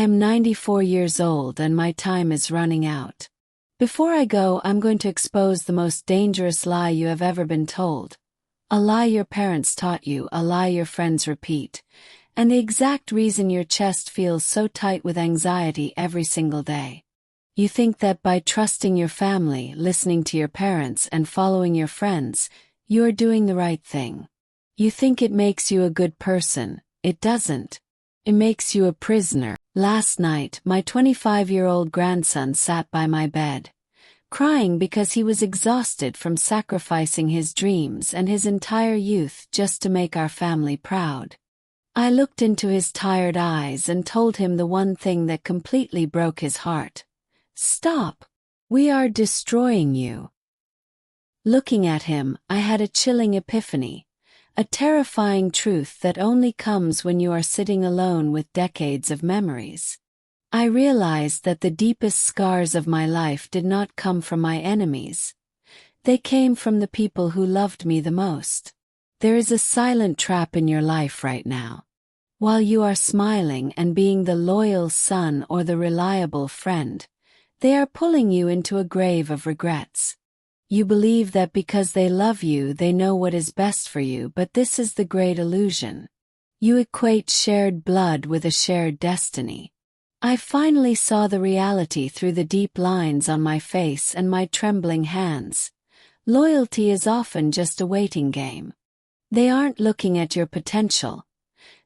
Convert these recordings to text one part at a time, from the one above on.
am 94 years old and my time is running out. Before I go, I'm going to expose the most dangerous lie you have ever been told. A lie your parents taught you, a lie your friends repeat, and the exact reason your chest feels so tight with anxiety every single day. You think that by trusting your family, listening to your parents, and following your friends, you are doing the right thing. You think it makes you a good person. It doesn't. It makes you a prisoner. Last night, my 25-year-old grandson sat by my bed, crying because he was exhausted from sacrificing his dreams and his entire youth just to make our family proud. I looked into his tired eyes and told him the one thing that completely broke his heart. Stop. We are destroying you. Looking at him, I had a chilling epiphany. A terrifying truth that only comes when you are sitting alone with decades of memories. I realized that the deepest scars of my life did not come from my enemies. They came from the people who loved me the most. There is a silent trap in your life right now. While you are smiling and being the loyal son or the reliable friend, they are pulling you into a grave of regrets. You believe that because they love you, they know what is best for you, but this is the great illusion. You equate shared blood with a shared destiny. I finally saw the reality through the deep lines on my face and my trembling hands. Loyalty is often just a waiting game. They aren't looking at your potential.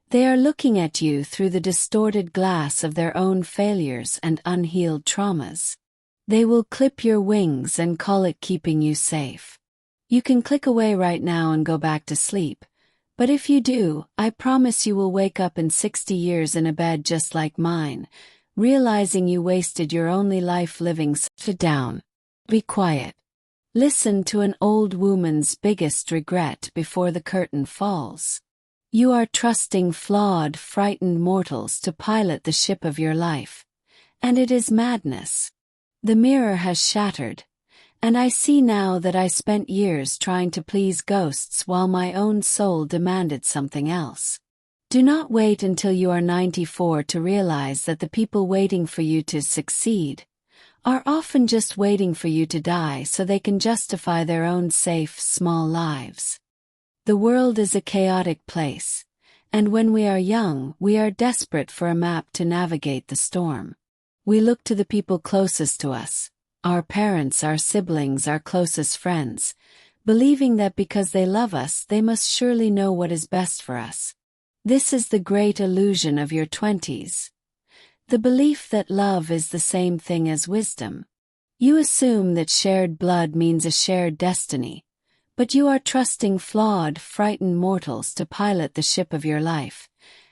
They are looking at you through the distorted glass of their own failures and unhealed traumas. They will clip your wings and call it keeping you safe. You can click away right now and go back to sleep, but if you do, I promise you will wake up in 60 years in a bed just like mine, realizing you wasted your only life living. Sit down. Be quiet. Listen to an old woman's biggest regret before the curtain falls. You are trusting flawed, frightened mortals to pilot the ship of your life, and it is madness. The mirror has shattered, and I see now that I spent years trying to please ghosts while my own soul demanded something else. Do not wait until you are 94 to realize that the people waiting for you to succeed are often just waiting for you to die so they can justify their own safe, small lives. The world is a chaotic place, and when we are young, we are desperate for a map to navigate the storm. We look to the people closest to us, our parents, our siblings, our closest friends, believing that because they love us, they must surely know what is best for us. This is the great illusion of your 20s. The belief that love is the same thing as wisdom. You assume that shared blood means a shared destiny, but you are trusting flawed, frightened mortals to pilot the ship of your life,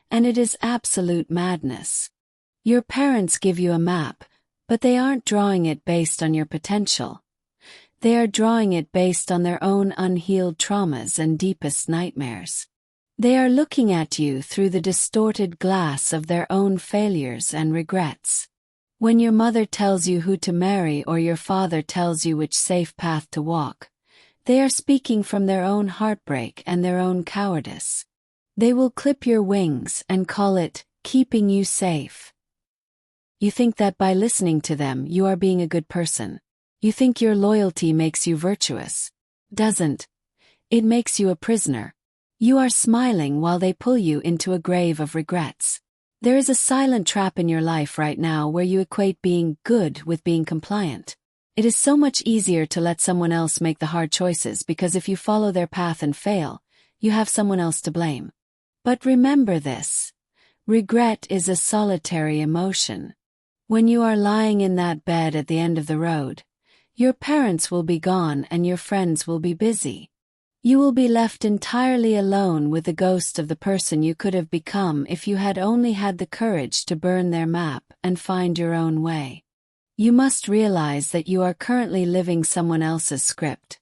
and it is absolute madness. Your parents give you a map, but they aren't drawing it based on your potential. They are drawing it based on their own unhealed traumas and deepest nightmares. They are looking at you through the distorted glass of their own failures and regrets. When your mother tells you who to marry or your father tells you which safe path to walk, they are speaking from their own heartbreak and their own cowardice. They will clip your wings and call it keeping you safe. You think that by listening to them you are being a good person. You think your loyalty makes you virtuous. Doesn't. It makes you a prisoner. You are smiling while they pull you into a grave of regrets. There is a silent trap in your life right now where you equate being good with being compliant. It is so much easier to let someone else make the hard choices because if you follow their path and fail, you have someone else to blame. But remember this. Regret is a solitary emotion. When you are lying in that bed at the end of the road, your parents will be gone and your friends will be busy. You will be left entirely alone with the ghost of the person you could have become if you had only had the courage to burn their map and find your own way. You must realize that you are currently living someone else's script,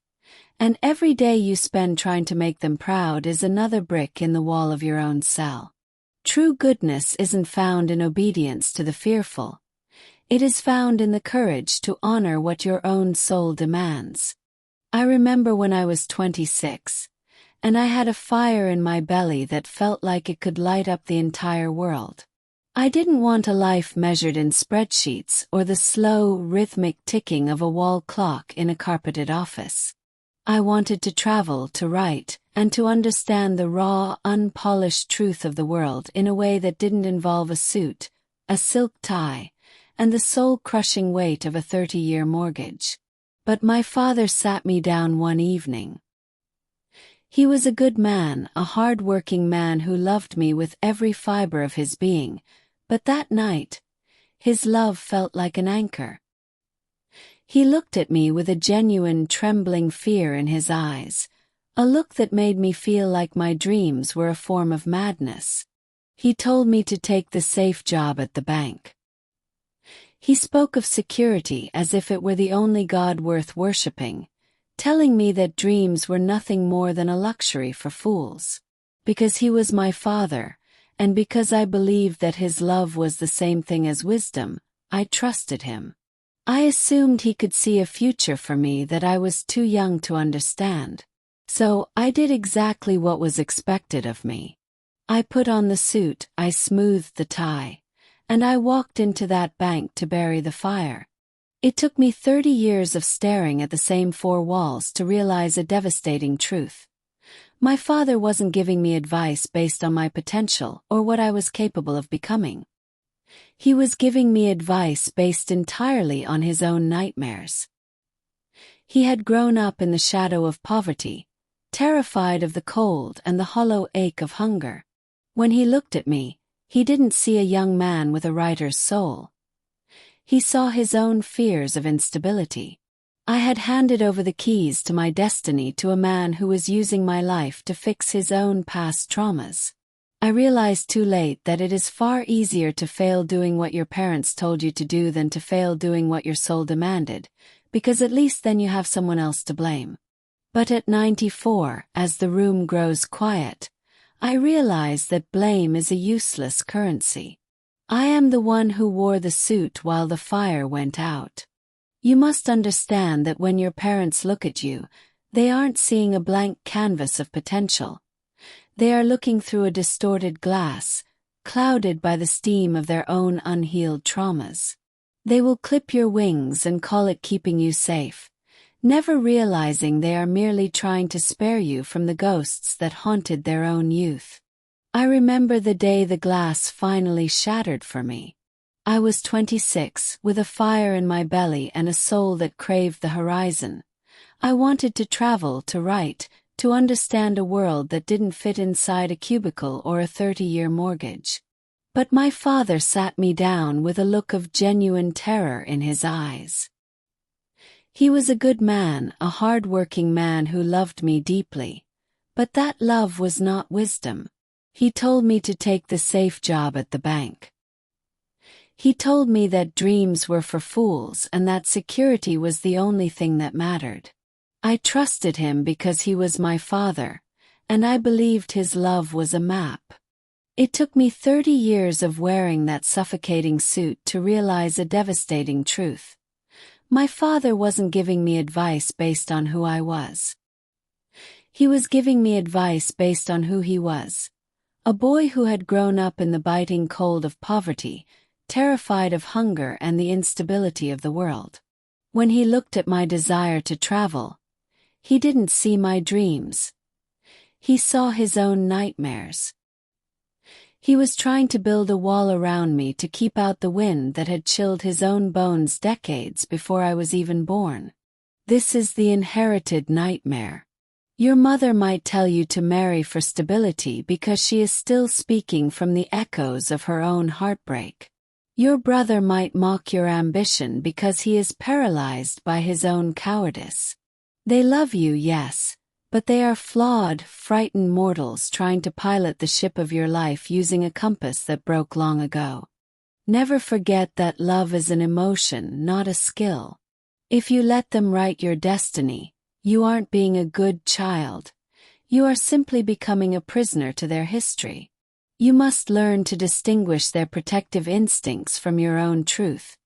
and every day you spend trying to make them proud is another brick in the wall of your own cell. True goodness isn't found in obedience to the fearful. It is found in the courage to honor what your own soul demands. I remember when I was 26, and I had a fire in my belly that felt like it could light up the entire world. I didn't want a life measured in spreadsheets or the slow, rhythmic ticking of a wall clock in a carpeted office. I wanted to travel, to write, and to understand the raw, unpolished truth of the world in a way that didn't involve a suit, a silk tie, and the soul-crushing weight of a 30-year mortgage. But my father sat me down one evening. He was a good man, a hard-working man who loved me with every fiber of his being, but that night, his love felt like an anchor. He looked at me with a genuine, trembling fear in his eyes, a look that made me feel like my dreams were a form of madness. He told me to take the safe job at the bank. He spoke of security as if it were the only God worth worshipping, telling me that dreams were nothing more than a luxury for fools. Because he was my father, and because I believed that his love was the same thing as wisdom, I trusted him. I assumed he could see a future for me that I was too young to understand. So, I did exactly what was expected of me. I put on the suit, I smoothed the tie, and I walked into that bank to bury the fire. It took me 30 years of staring at the same four walls to realize a devastating truth. My father wasn't giving me advice based on my potential or what I was capable of becoming. He was giving me advice based entirely on his own nightmares. He had grown up in the shadow of poverty, terrified of the cold and the hollow ache of hunger. When he looked at me, he didn't see a young man with a writer's soul. He saw his own fears of instability. I had handed over the keys to my destiny to a man who was using my life to fix his own past traumas. I realized too late that it is far easier to fail doing what your parents told you to do than to fail doing what your soul demanded, because at least then you have someone else to blame. But at 94, as the room grows quiet, I realize that blame is a useless currency. I am the one who wore the suit while the fire went out. You must understand that when your parents look at you, they aren't seeing a blank canvas of potential. They are looking through a distorted glass, clouded by the steam of their own unhealed traumas. They will clip your wings and call it keeping you safe, never realizing they are merely trying to spare you from the ghosts that haunted their own youth. I remember the day the glass finally shattered for me. I was 26, with a fire in my belly and a soul that craved the horizon. I wanted to travel, to write, to understand a world that didn't fit inside a cubicle or a 30-year mortgage. But my father sat me down with a look of genuine terror in his eyes. He was a good man, a hard-working man who loved me deeply. But that love was not wisdom. He told me to take the safe job at the bank. He told me that dreams were for fools and that security was the only thing that mattered. I trusted him because he was my father, and I believed his love was a map. It took me 30 years of wearing that suffocating suit to realize a devastating truth. My father wasn't giving me advice based on who I was. He was giving me advice based on who he was. A boy who had grown up in the biting cold of poverty, terrified of hunger and the instability of the world. When he looked at my desire to travel, he didn't see my dreams. He saw his own nightmares. He was trying to build a wall around me to keep out the wind that had chilled his own bones decades before I was even born. This is the inherited nightmare. Your mother might tell you to marry for stability because she is still speaking from the echoes of her own heartbreak. Your brother might mock your ambition because he is paralyzed by his own cowardice. They love you, yes, but they are flawed, frightened mortals trying to pilot the ship of your life using a compass that broke long ago. Never forget that love is an emotion, not a skill. If you let them write your destiny, you aren't being a good child. You are simply becoming a prisoner to their history. You must learn to distinguish their protective instincts from your own truth,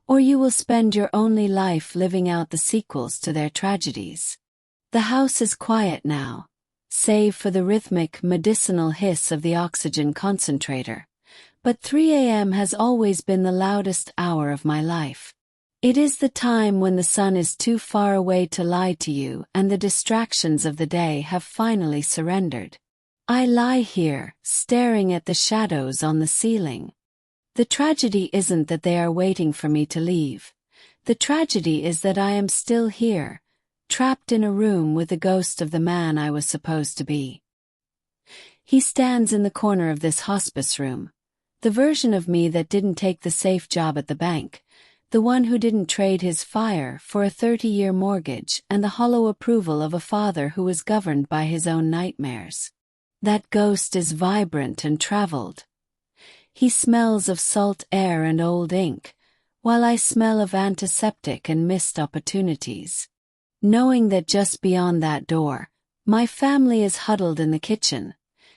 or you will spend your only life living out the sequels to their tragedies. The house is quiet now, save for the rhythmic, medicinal hiss of the oxygen concentrator, But 3 a.m. has always been the loudest hour of my life. It is the time when the sun is too far away to lie to you and the distractions of the day have finally surrendered. I lie here, staring at the shadows on the ceiling. The tragedy isn't that they are waiting for me to leave. The tragedy is that I am still here, trapped in a room with the ghost of the man I was supposed to be. He stands in the corner of this hospice room. The version of me that didn't take the safe job at the bank. The one who didn't trade his fire for a 30-year mortgage and the hollow approval of a father who was governed by his own nightmares. That ghost is vibrant and traveled. He smells of salt air and old ink, while I smell of antiseptic and missed opportunities. Knowing that just beyond that door, my family is huddled in the kitchen,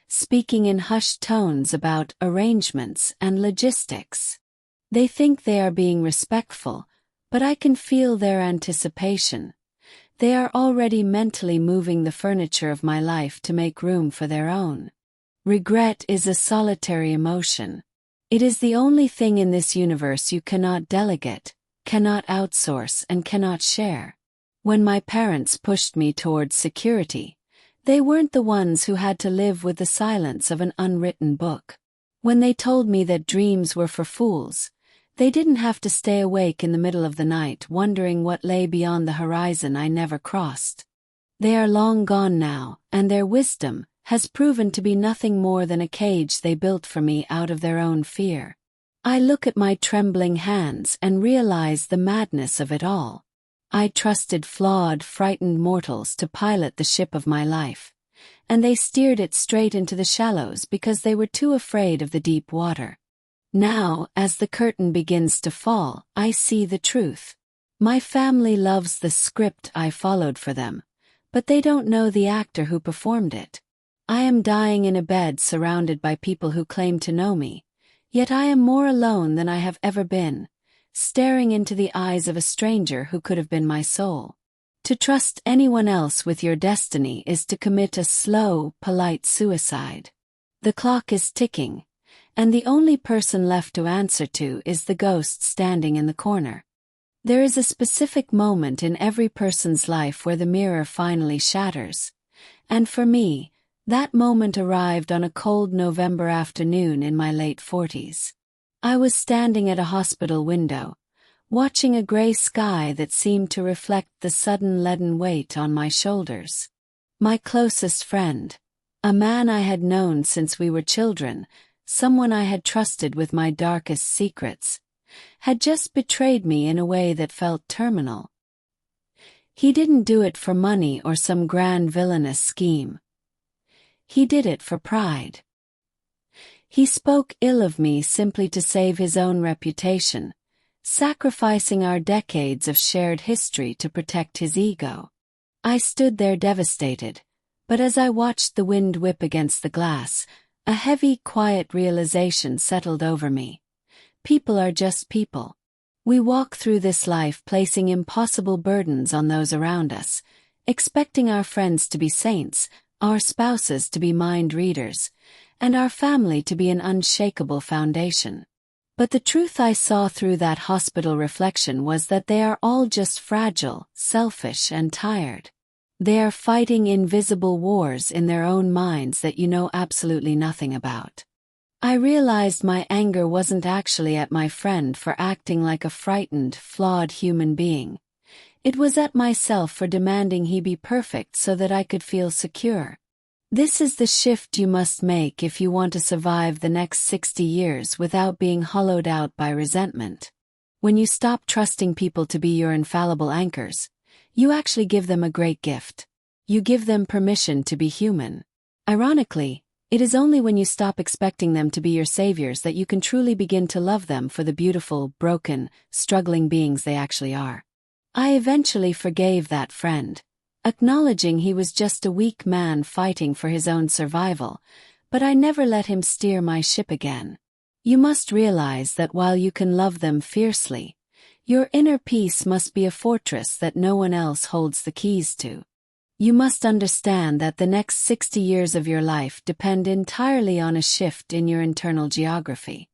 speaking in hushed tones about arrangements and logistics. They think they are being respectful, but I can feel their anticipation. They are already mentally moving the furniture of my life to make room for their own. Regret is a solitary emotion. It is the only thing in this universe you cannot delegate, cannot outsource, and cannot share. When my parents pushed me towards security, they weren't the ones who had to live with the silence of an unwritten book. When they told me that dreams were for fools, they didn't have to stay awake in the middle of the night wondering what lay beyond the horizon I never crossed. They are long gone now, and their wisdom has proven to be nothing more than a cage they built for me out of their own fear. I look at my trembling hands and realize the madness of it all. I trusted flawed, frightened mortals to pilot the ship of my life, and they steered it straight into the shallows because they were too afraid of the deep water. Now, as the curtain begins to fall, I see the truth. My family loves the script I followed for them, but they don't know the actor who performed it. I am dying in a bed surrounded by people who claim to know me, yet I am more alone than I have ever been, staring into the eyes of a stranger who could have been my soul. To trust anyone else with your destiny is to commit a slow, polite suicide. The clock is ticking, and the only person left to answer to is the ghost standing in the corner. There is a specific moment in every person's life where the mirror finally shatters, and for me, that moment arrived on a cold November afternoon in my late 40s. I was standing at a hospital window, watching a gray sky that seemed to reflect the sudden leaden weight on my shoulders. My closest friend, a man I had known since we were children, someone I had trusted with my darkest secrets, had just betrayed me in a way that felt terminal. He didn't do it for money or some grand villainous scheme. He did it for pride. He spoke ill of me simply to save his own reputation, sacrificing our decades of shared history to protect his ego. I stood there devastated, but as I watched the wind whip against the glass, a heavy, quiet realization settled over me. People are just people. We walk through this life placing impossible burdens on those around us, expecting our friends to be saints, our spouses to be mind readers, and our family to be an unshakable foundation. But the truth I saw through that hospital reflection was that they are all just fragile, selfish, and tired. They are fighting invisible wars in their own minds that you know absolutely nothing about. I realized my anger wasn't actually at my friend for acting like a frightened, flawed human being. It was at myself for demanding he be perfect so that I could feel secure. This is the shift you must make if you want to survive the next 60 years without being hollowed out by resentment. When you stop trusting people to be your infallible anchors, you actually give them a great gift. You give them permission to be human. Ironically, it is only when you stop expecting them to be your saviors that you can truly begin to love them for the beautiful, broken, struggling beings they actually are. I eventually forgave that friend, acknowledging he was just a weak man fighting for his own survival, but I never let him steer my ship again. You must realize that while you can love them fiercely, your inner peace must be a fortress that no one else holds the keys to. You must understand that the next 60 years of your life depend entirely on a shift in your internal geography.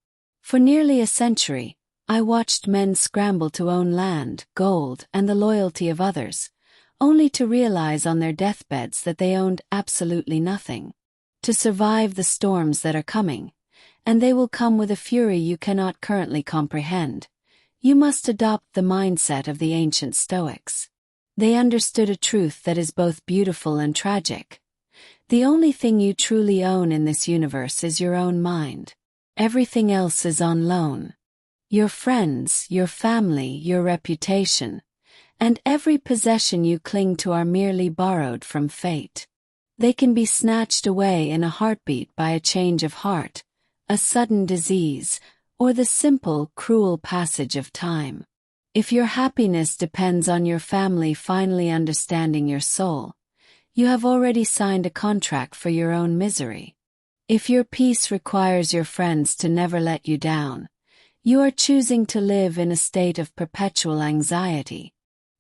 For nearly a century, I watched men scramble to own land, gold, and the loyalty of others, only to realize on their deathbeds that they owned absolutely nothing. To survive the storms that are coming, and they will come with a fury you cannot currently comprehend, you must adopt the mindset of the ancient Stoics. They understood a truth that is both beautiful and tragic. The only thing you truly own in this universe is your own mind. Everything else is on loan. Your friends, your family, your reputation, and every possession you cling to are merely borrowed from fate. They can be snatched away in a heartbeat by a change of heart, a sudden disease, or the simple, cruel passage of time. If your happiness depends on your family finally understanding your soul, you have already signed a contract for your own misery. If your peace requires your friends to never let you down, you are choosing to live in a state of perpetual anxiety.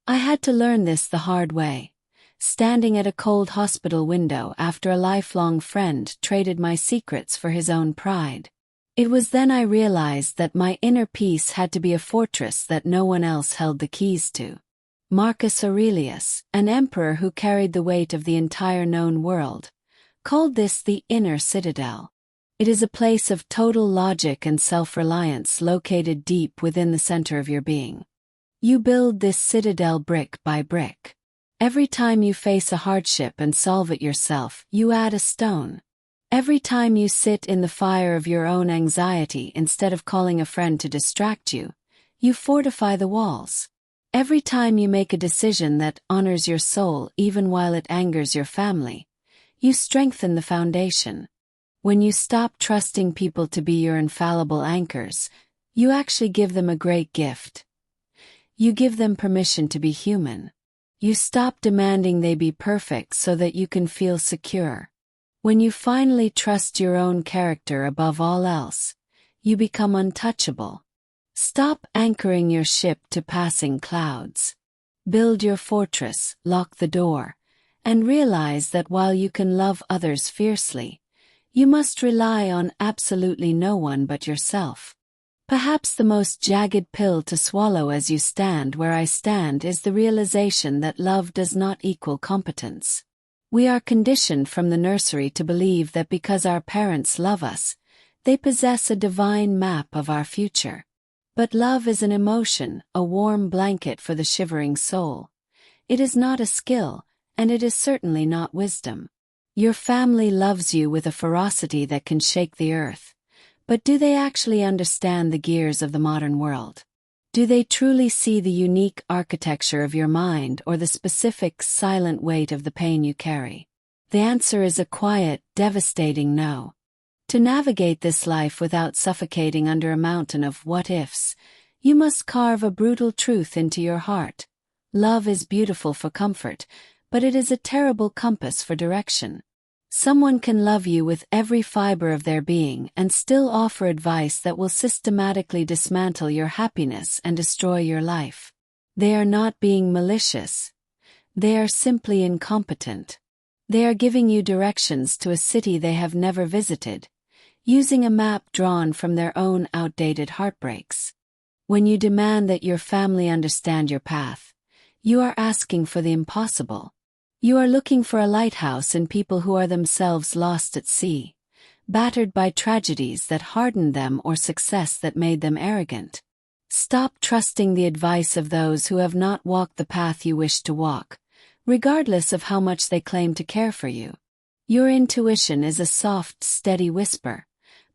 I had to learn this the hard way, standing at a cold hospital window after a lifelong friend traded my secrets for his own pride. It was then I realized that my inner peace had to be a fortress that no one else held the keys to. Marcus Aurelius, an emperor who carried the weight of the entire known world, called this the inner citadel. It is a place of total logic and self-reliance located deep within the center of your being. You build this citadel brick by brick. Every time you face a hardship and solve it yourself, you add a stone. Every time you sit in the fire of your own anxiety instead of calling a friend to distract you, you fortify the walls. Every time you make a decision that honors your soul even while it angers your family, you strengthen the foundation. When you stop trusting people to be your infallible anchors, you actually give them a great gift. You give them permission to be human. You stop demanding they be perfect so that you can feel secure. When you finally trust your own character above all else, you become untouchable. Stop anchoring your ship to passing clouds. Build your fortress, lock the door, and realize that while you can love others fiercely, you must rely on absolutely no one but yourself. Perhaps the most jagged pill to swallow as you stand where I stand is the realization that love does not equal competence. We are conditioned from the nursery to believe that because our parents love us, they possess a divine map of our future. But love is an emotion, a warm blanket for the shivering soul. It is not a skill, and it is certainly not wisdom. Your family loves you with a ferocity that can shake the earth. But do they actually understand the gears of the modern world? Do they truly see the unique architecture of your mind or the specific, silent weight of the pain you carry? The answer is a quiet, devastating no. To navigate this life without suffocating under a mountain of what-ifs, you must carve a brutal truth into your heart. Love is beautiful for comfort, but it is a terrible compass for direction. Someone can love you with every fiber of their being and still offer advice that will systematically dismantle your happiness and destroy your life. They are not being malicious. They are simply incompetent. They are giving you directions to a city they have never visited, using a map drawn from their own outdated heartbreaks. When you demand that your family understand your path, you are asking for the impossible. You are looking for a lighthouse in people who are themselves lost at sea, battered by tragedies that hardened them or success that made them arrogant. Stop trusting the advice of those who have not walked the path you wish to walk, regardless of how much they claim to care for you. Your intuition is a soft, steady whisper,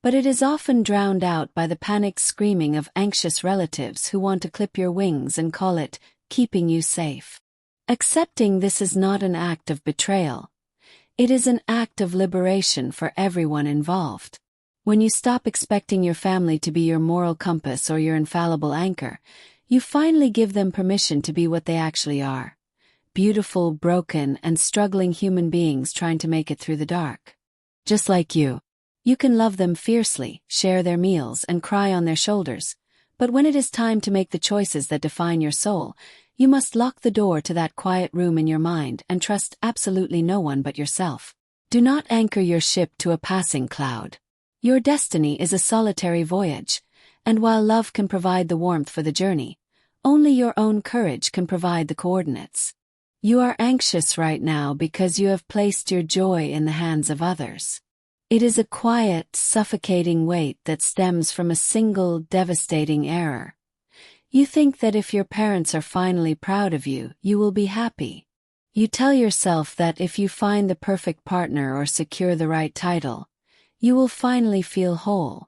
but it is often drowned out by the panicked screaming of anxious relatives who want to clip your wings and call it keeping you safe. Accepting this is not an act of betrayal. It is an act of liberation for everyone involved. When you stop expecting your family to be your moral compass or your infallible anchor, you finally give them permission to be what they actually are. Beautiful, broken, and struggling human beings trying to make it through the dark. Just like you. You can love them fiercely, share their meals, and cry on their shoulders. But when it is time to make the choices that define your soul, you must lock the door to that quiet room in your mind and trust absolutely no one but yourself. Do not anchor your ship to a passing cloud. Your destiny is a solitary voyage, And while love can provide the warmth for the journey, only your own courage can provide the coordinates. You are anxious right now because you have placed your joy in the hands of others. It is a quiet, suffocating weight that stems from a single, devastating error. You think that if your parents are finally proud of you, you will be happy. You tell yourself that if you find the perfect partner or secure the right title, you will finally feel whole.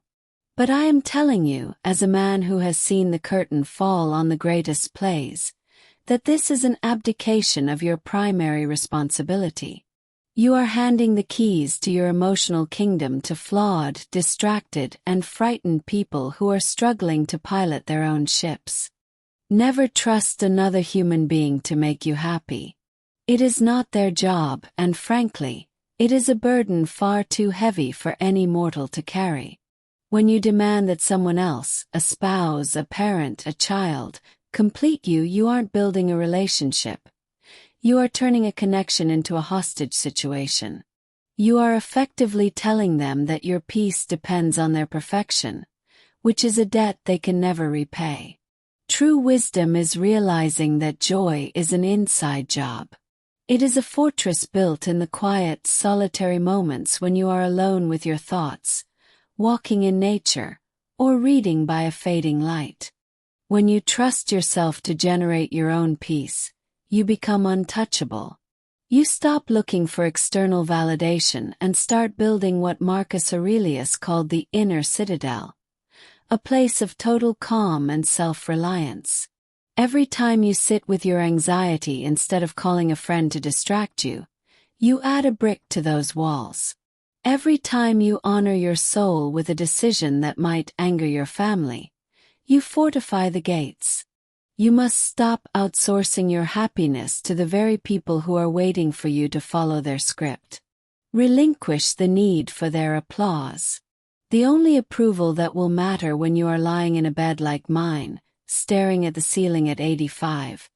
But I am telling you, as a man who has seen the curtain fall on the greatest plays, that this is an abdication of your primary responsibility. You are handing the keys to your emotional kingdom to flawed, distracted, and frightened people who are struggling to pilot their own ships. Never trust another human being to make you happy. It is not their job, and frankly, it is a burden far too heavy for any mortal to carry. When you demand that someone else, a spouse, a parent, a child, complete you, you aren't building a relationship. You are turning a connection into a hostage situation. You are effectively telling them that your peace depends on their perfection, which is a debt they can never repay. True wisdom is realizing that joy is an inside job. It is a fortress built in the quiet, solitary moments when you are alone with your thoughts, walking in nature, or reading by a fading light. When you trust yourself to generate your own peace, you become untouchable. You stop looking for external validation and start building what Marcus Aurelius called the inner citadel, a place of total calm and self-reliance. Every time you sit with your anxiety instead of calling a friend to distract you, you add a brick to those walls. Every time you honor your soul with a decision that might anger your family, you fortify the gates. You must stop outsourcing your happiness to the very people who are waiting for you to follow their script. Relinquish the need for their applause. The only approval that will matter when you are lying in a bed like mine, staring at the ceiling at 85,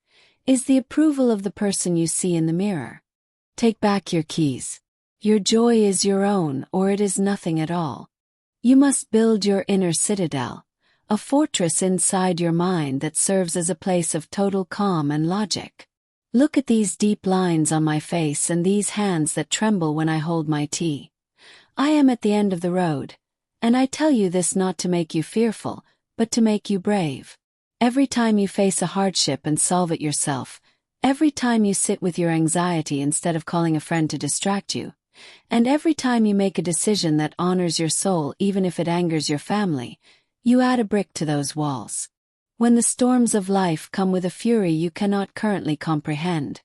is the approval of the person you see in the mirror. Take back your keys. Your joy is your own, or it is nothing at all. You must build your inner citadel, a fortress inside your mind that serves as a place of total calm and logic. Look at these deep lines on my face and these hands that tremble when I hold my tea. I am at the end of the road, and I tell you this not to make you fearful, but to make you brave. Every time you face a hardship and solve it yourself, every time you sit with your anxiety instead of calling a friend to distract you, and every time you make a decision that honors your soul even if it angers your family, you add a brick to those walls. When the storms of life come with a fury you cannot currently comprehend,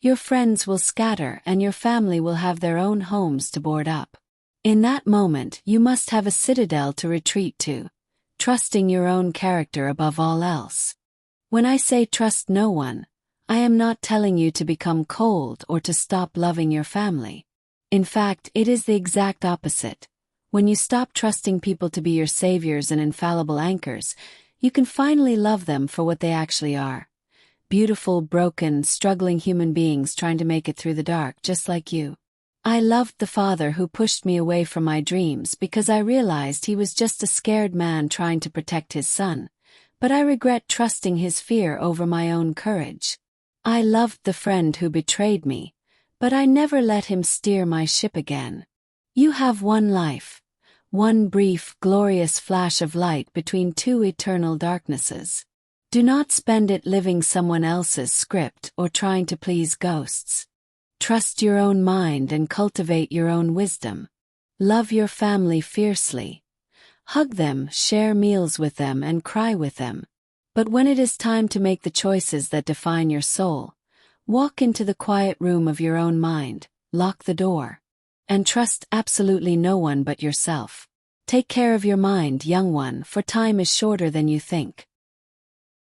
your friends will scatter and your family will have their own homes to board up. In that moment you must have a citadel to retreat to, trusting your own character above all else. When I say trust no one, I am not telling you to become cold or to stop loving your family. In fact, it is the exact opposite. When you stop trusting people to be your saviors and infallible anchors, you can finally love them for what they actually are. Beautiful, broken, struggling human beings trying to make it through the dark, just like you. I loved the father who pushed me away from my dreams because I realized he was just a scared man trying to protect his son, but I regret trusting his fear over my own courage. I loved the friend who betrayed me, but I never let him steer my ship again. You have one life, one brief, glorious flash of light between two eternal darknesses. Do not spend it living someone else's script or trying to please ghosts. Trust your own mind and cultivate your own wisdom. Love your family fiercely. Hug them, share meals with them, and cry with them. But when it is time to make the choices that define your soul, walk into the quiet room of your own mind, lock the door, and trust absolutely no one but yourself. Take care of your mind, young one, for time is shorter than you think.